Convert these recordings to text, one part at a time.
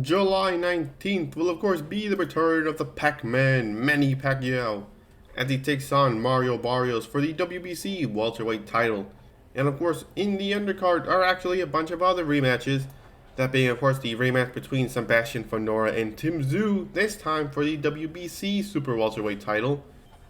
July 19th will of course be the return of the Pac-Man, Manny Pacquiao, as he takes on Mario Barrios for the WBC welterweight title. And of course, in the undercard are actually a bunch of other rematches, that being of course the rematch between Sebastian Fendor and Tim Tszyu, this time for the WBC super welterweight title,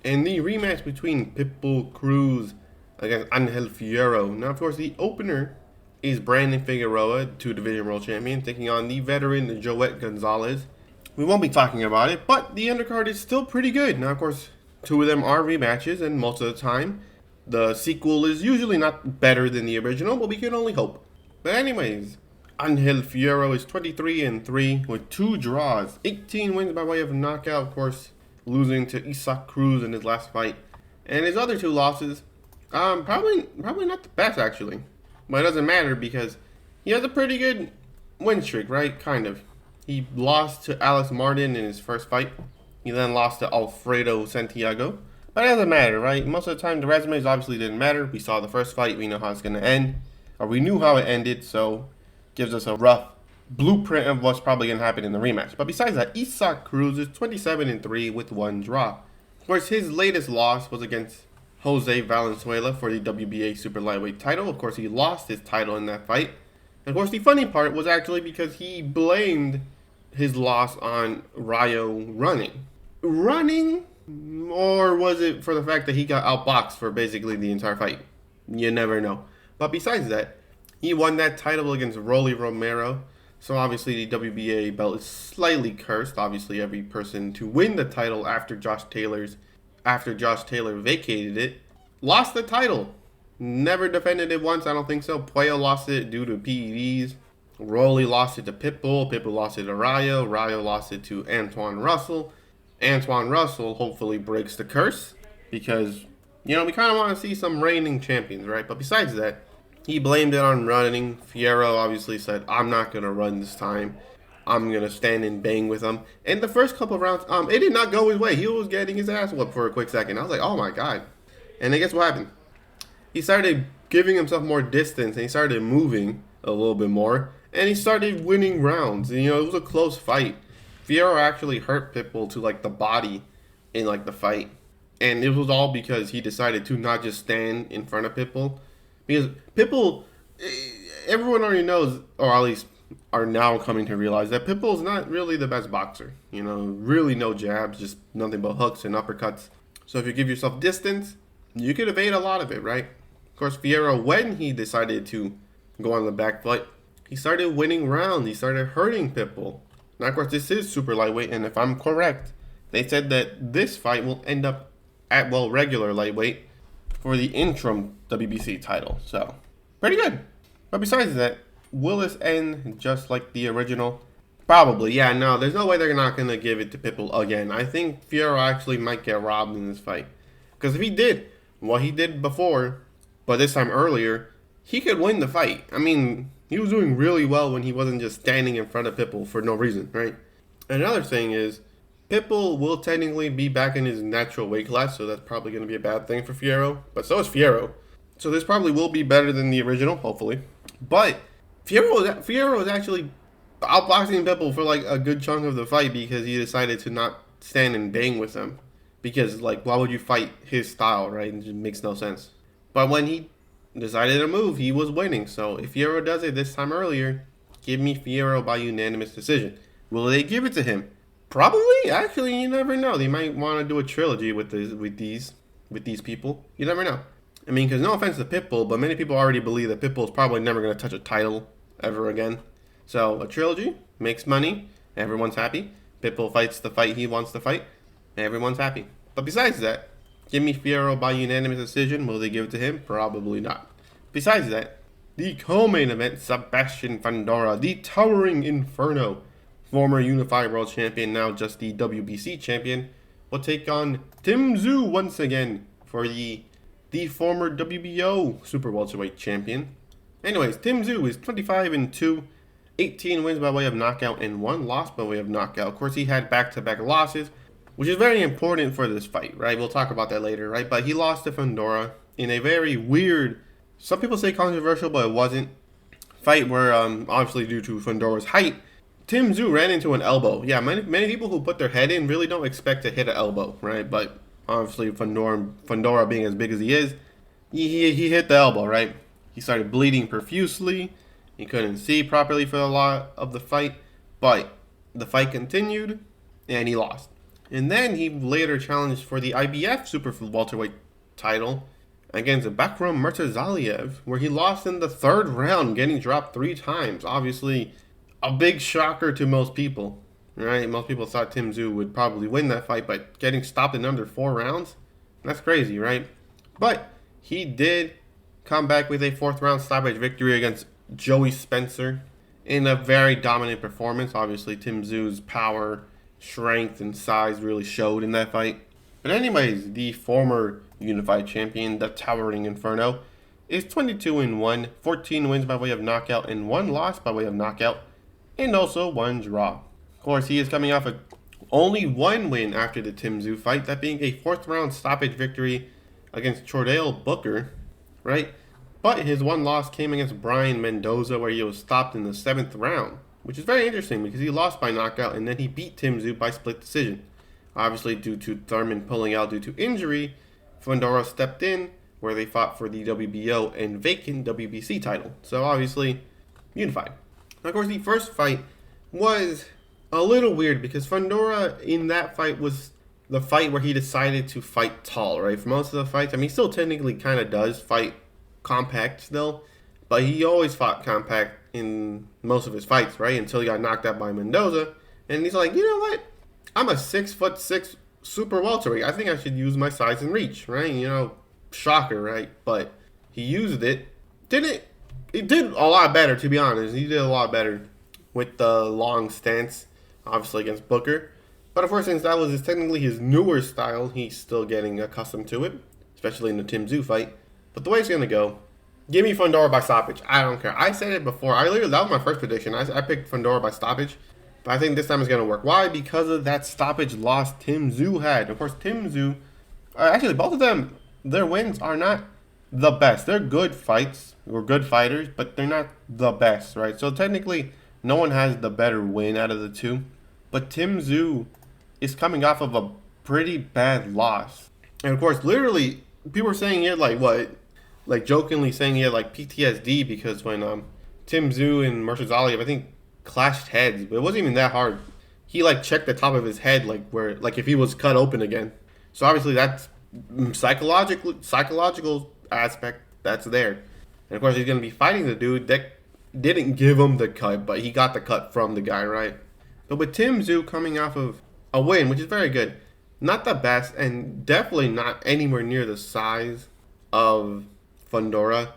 and the rematch between Pitbull Cruz against Angel Fierro. Now of course the opener is Brandon Figueroa, two-division world champion, taking on the veteran Joet Gonzalez. We won't be talking about it, but the undercard is still pretty good. Now, of course, two of them are rematches, and most of the time, the sequel is usually not better than the original, but we can only hope. But anyways, Angel Fierro is 23-3 with 2 draws, 18 wins by way of knockout, of course, losing to Isaac Cruz in his last fight. And his other 2 losses, probably not the best, actually. But it doesn't matter because he has a pretty good win streak, right? Kind of. He lost to Alex Martin in his first fight. He then lost to Alfredo Santiago. But it doesn't matter, right? Most of the time, the resumes obviously didn't matter. We saw the first fight. We know how it's going to end. Or we knew how it ended, so gives us a rough blueprint of what's probably going to happen in the rematch. But besides that, Isaac Cruz is 27-3 with 1 draw. Of course, his latest loss was against Jose Valenzuela for the WBA super lightweight title. Of course, he lost his title in that fight. And of course, the funny part was actually because he blamed his loss on Rayo running. Running? Or was it for the fact that he got outboxed for basically the entire fight? You never know. But besides that, he won that title against Rolly Romero. So obviously the WBA belt is slightly cursed. Obviously every person to win the title after Josh Taylor vacated it, lost the title. Never defended it once, I don't think so. Pacquiao lost it due to PEDs. Rolly lost it to Pitbull. Pitbull lost it to Rayo. Rayo lost it to Antoine Russell. Antoine Russell hopefully breaks the curse because, we kind of want to see some reigning champions, right? But besides that, he blamed it on running. Fierro obviously said, I'm not going to run this time. I'm going to stand and bang with him. And the first couple of rounds, it did not go his way. He was getting his ass whooped for a quick second. I was like, oh my God. And then guess what happened? He started giving himself more distance and he started moving a little bit more. And he started winning rounds. And, it was a close fight. Fierro actually hurt Pitbull to the body in the fight. And it was all because he decided to not just stand in front of Pitbull. Because Pitbull, everyone already knows, or at least are now coming to realize that Pitbull's not really the best boxer. Really no jabs, just nothing but hooks and uppercuts. So if you give yourself distance, you could evade a lot of it, right? Of course, Fierro, when he decided to go on the back foot, he started winning rounds. He started hurting Pitbull. Now, of course, this is super lightweight, and if I'm correct, they said that this fight will end up at, regular lightweight for the interim WBC title. So, pretty good. But besides that, will this end just like the original? Probably, yeah, no, there's no way they're not going to give it to Pitbull again. I think Fierro actually might get robbed in this fight. Because if he did what he did before, but this time earlier, he could win the fight. I mean, he was doing really well when he wasn't just standing in front of Pitbull for no reason, right? Another thing is, Pitbull will technically be back in his natural weight class, so that's probably going to be a bad thing for Fierro. But so is Fierro. So this probably will be better than the original, hopefully. But Fierro is actually outboxing Pitbull for a good chunk of the fight because he decided to not stand and bang with him. Because why would you fight his style, right? It just makes no sense. But when he decided to move, he was winning. So if Fierro does it this time earlier, give me Fierro by unanimous decision. Will they give it to him? Probably. Actually, you never know. They might want to do a trilogy with these people. You never know. I mean, because no offense to Pitbull, but many people already believe that Pitbull's probably never going to touch a title ever again. So a trilogy makes money. Everyone's happy. Pitbull fights the fight he wants to fight. Everyone's happy. But besides that, give me Fierro by unanimous decision. Will they give it to him? Probably not. Besides that, the co-main event, Sebastian Fendor, the towering Inferno, former Unified World Champion, now just the WBC Champion, will take on Tim Tszyu once again for the former WBO Super Welterweight Champion. Anyways, Tim Tszyu is 25-2, 18 wins by way of knockout and 1 loss by way of knockout. Of course, he had back-to-back losses, which is very important for this fight, right? We'll talk about that later, right? But he lost to Fendor in a very weird, some people say controversial, but it wasn't, fight where, obviously due to Fendor's height, Tim Zoo ran into an elbow. Yeah, many people who put their head in really don't expect to hit an elbow, right? But obviously, Fendor being as big as he is, he hit the elbow, right? He started bleeding profusely. He couldn't see properly for a lot of the fight, but the fight continued, and he lost. And then he later challenged for the IBF super welterweight title against Bakram Murtazaliev, where he lost in the third round, getting dropped 3 times. Obviously, a big shocker to most people, right? Most people thought Tim Zoo would probably win that fight, but getting stopped in under 4 rounds, that's crazy, right? But he did come back with a 4th round stoppage victory against Joey Spencer in a very dominant performance. Obviously, Tim Zoo's power, strength, and size really showed in that fight. But anyways, the former unified champion, the Towering Inferno, is 22-1, 14 wins by way of knockout, and 1 loss by way of knockout, and also 1 draw. Of course, he is coming off only 1 win after the Tim Zoo fight, that being a 4th round stoppage victory against Chordale Booker, right? But his 1 loss came against Brian Mendoza, where he was stopped in the 7th round, which is very interesting because he lost by knockout and then he beat Tim Zoo by split decision. Obviously, due to Thurman pulling out due to injury, Fendor stepped in, where they fought for the WBO and vacant WBC title. So obviously, unified. Of course, the first fight was a little weird because Fendor in that fight was the fight where he decided to fight tall, right? For most of the fights, I mean, he still technically kind of does fight compact still, but he always fought compact in most of his fights, right? Until he got knocked out by Mendoza. And he's like, you know what? I'm a 6'6" super welterweight. I think I should use my size and reach, right? You know, shocker, right? But he used it. He did a lot better, to be honest. He did a lot better with the long stance, obviously against Booker. But of course, since that was technically his newer style, he's still getting accustomed to it, especially in the Tim Zoo fight. But the way it's going to go, give me Fendor by stoppage. I don't care. I said it before. That was my first prediction. I picked Fendor by stoppage. But I think this time it's going to work. Why? Because of that stoppage loss Tim Zoo had. Of course, Tim Zoo, actually, both of them, their wins are not the best. They're good fights, or good fighters, but they're not the best, right? So technically, no one has the better win out of the two. But Tim Zoo is coming off of a pretty bad loss. And of course, literally, people are saying here, like, what? Like, jokingly saying he had, like, PTSD because when Tim Zoo and Murtazaliev, I think, clashed heads, but it wasn't even that hard. He, like, checked the top of his head, like, where, like, if he was cut open again. So obviously that's psychological aspect that's there. And of course he's going to be fighting the dude that didn't give him the cut, but he got the cut from the guy, right? But with Tim Zoo coming off of a win, which is very good, not the best, and definitely not anywhere near the size of Fendor,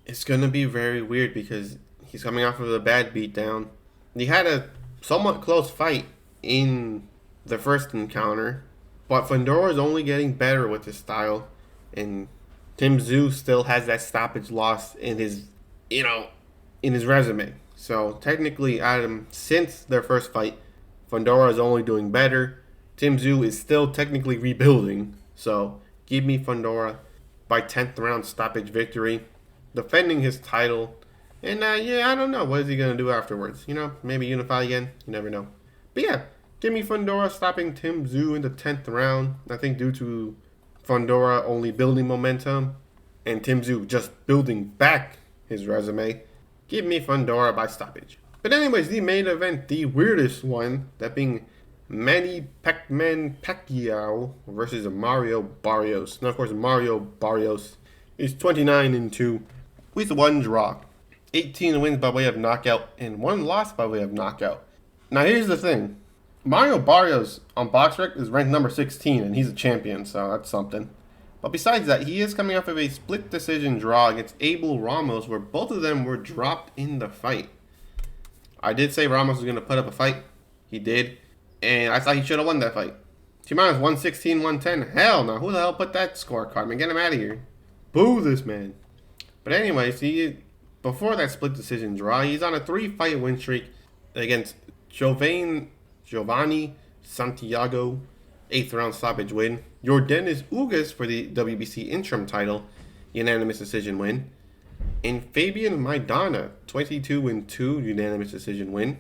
it's going to be very weird because he's coming off of a bad beatdown. He had a somewhat close fight in the first encounter, but Fendor is only getting better with his style, and Tim Zoo still has that stoppage loss in his, in his resume. So technically, Adam, since their first fight, Fendor is only doing better. Tim Zoo is still technically rebuilding. So give me Fendor by 10th round stoppage victory, defending his title. And I don't know. What is he going to do afterwards? Maybe unify again. You never know. But yeah, give me Fendor stopping Tim Zoo in the 10th round. I think due to Fendor only building momentum and Tim Zoo just building back his resume, give me Fendor by stoppage. But anyways, the main event, the weirdest one, that being Manny Pacquiao versus Mario Barrios. Now, of course, Mario Barrios is 29-2 with 1 draw, 18 wins by way of knockout, and 1 loss by way of knockout. Now, here's the thing. Mario Barrios on BoxRec is ranked number 16, and he's a champion, so that's something. But besides that, he is coming off of a split decision draw against Abel Ramos, where both of them were dropped in the fight. I did say Ramos was going to put up a fight. He did. And I thought he should have won that fight. T-minus 116, 110. Hell no. Who the hell put that scorecard? Man, get him out of here. Boo this man. But anyways, before that split decision draw, he's on a 3-fight win streak against Giovanni Santiago, 8th round stoppage win. Yordenis Ugas for the WBC interim title, unanimous decision win. And Fabian Maidana, 22-2, unanimous decision win.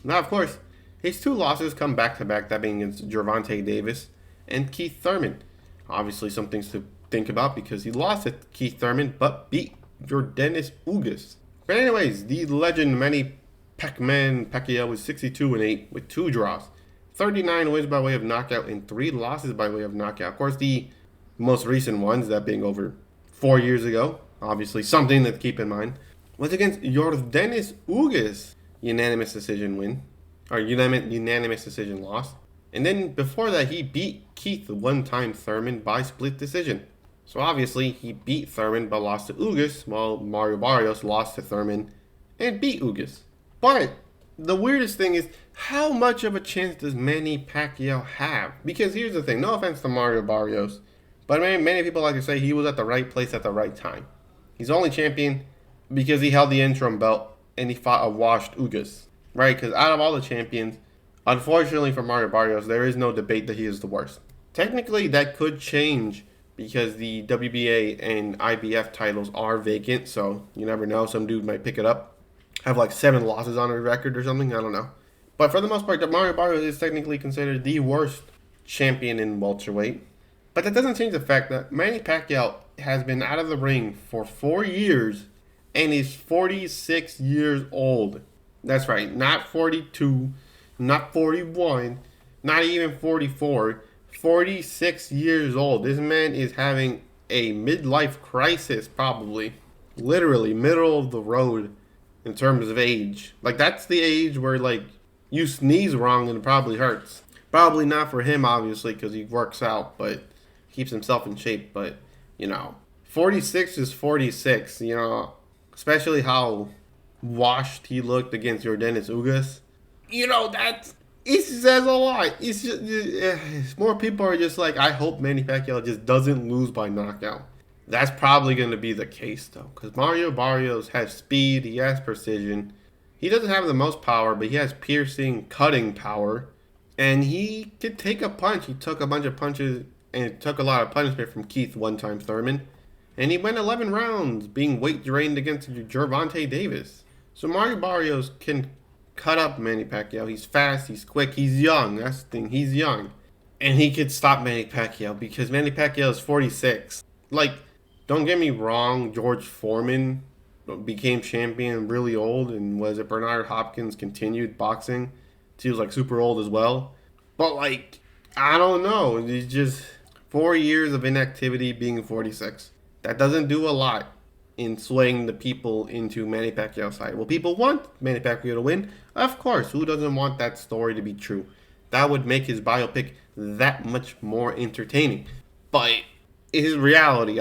Now, of course, his 2 losses come back-to-back, that being against Gervonta Davis and Keith Thurman. Obviously, some things to think about because he lost to Keith Thurman but beat Yordenis Ugas. But anyways, the legend Manny Pacquiao was 62-8 with 2 draws, 39 wins by way of knockout, and 3 losses by way of knockout. Of course, the most recent ones, that being over 4 years ago, obviously something to keep in mind, was against Yordenis Ugas, unanimous decision win, or unanimous decision loss. And then before that, he beat Keith one-time Thurman by split decision. So obviously, he beat Thurman but lost to Ugas, while Mario Barrios lost to Thurman and beat Ugas. But the weirdest thing is, how much of a chance does Manny Pacquiao have? Because here's the thing, no offense to Mario Barrios, but many people like to say he was at the right place at the right time. He's only champion because he held the interim belt and he fought a washed Ugas, right? Because out of all the champions, unfortunately for Mario Barrios, there is no debate that he is the worst. Technically, that could change because the WBA and IBF titles are vacant, so you never know. Some dude might pick it up, have like 7 losses on his record or something, I don't know. But for the most part, Mario Barrios is technically considered the worst champion in welterweight. But that doesn't change the fact that Manny Pacquiao has been out of the ring for 4 years and is 46 years old. That's right, not 42, not 41, not even 44. 46 years old. This man is having a midlife crisis, probably. Literally, middle of the road in terms of age. Like, that's the age where, like, you sneeze wrong and it probably hurts. Probably not for him, obviously, because he works out, but keeps himself in shape. But, 46 is 46, especially how washed he looked against Yordenis Ugas. It says a lot. It's just, more people are just like, I hope Manny Pacquiao just doesn't lose by knockout. That's probably going to be the case, though, because Mario Barrios has speed, he has precision. He doesn't have the most power, but he has piercing, cutting power, and he could take a punch. He took a bunch of punches and took a lot of punishment from Keith one-time Thurman, and he went 11 rounds, being weight drained against Gervonta Davis. So Mario Barrios can cut up Manny Pacquiao. He's fast, he's quick, he's young. That's the thing, he's young. And he could stop Manny Pacquiao because Manny Pacquiao is 46. Like, don't get me wrong, George Foreman became champion really old, and was it Bernard Hopkins continued boxing till he was like super old as well. But like, I don't know. It's just 4 years of inactivity being 46. That doesn't do a lot in swaying the people into Manny Pacquiao's side. Will people want Manny Pacquiao to win? Of course. Who doesn't want that story to be true? That would make his biopic that much more entertaining. But this is reality.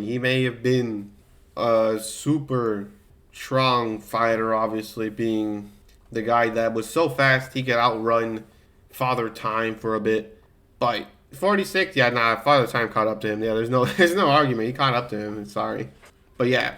He may have been a super strong fighter, obviously, being the guy that was so fast he could outrun Father Time for a bit. But 46, Father Time caught up to him. Yeah, there's no argument. He caught up to him. Sorry. But yeah,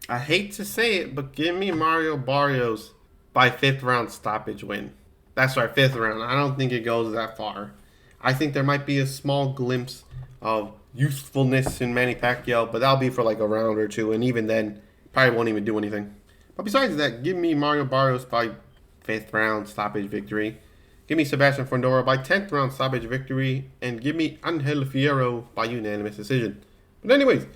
I hate to say it, but give me Mario Barrios by 5th round stoppage win. That's right, 5th round. I don't think it goes that far. I think there might be a small glimpse of usefulness in Manny Pacquiao, but that'll be for like a round or two, and even then, probably won't even do anything. But besides that, give me Mario Barrios by 5th round stoppage victory. Give me Sebastian Fendor by 10th round stoppage victory, and give me Angel Fierro by unanimous decision. But anyways,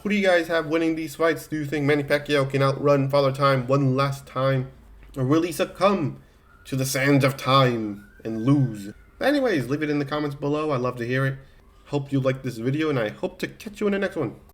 who do you guys have winning these fights? Do you think Manny Pacquiao can outrun Father Time one last time, or will he succumb to the sands of time and lose? But anyways, leave it in the comments below. I'd love to hear it. Hope you liked this video, and I hope to catch you in the next one.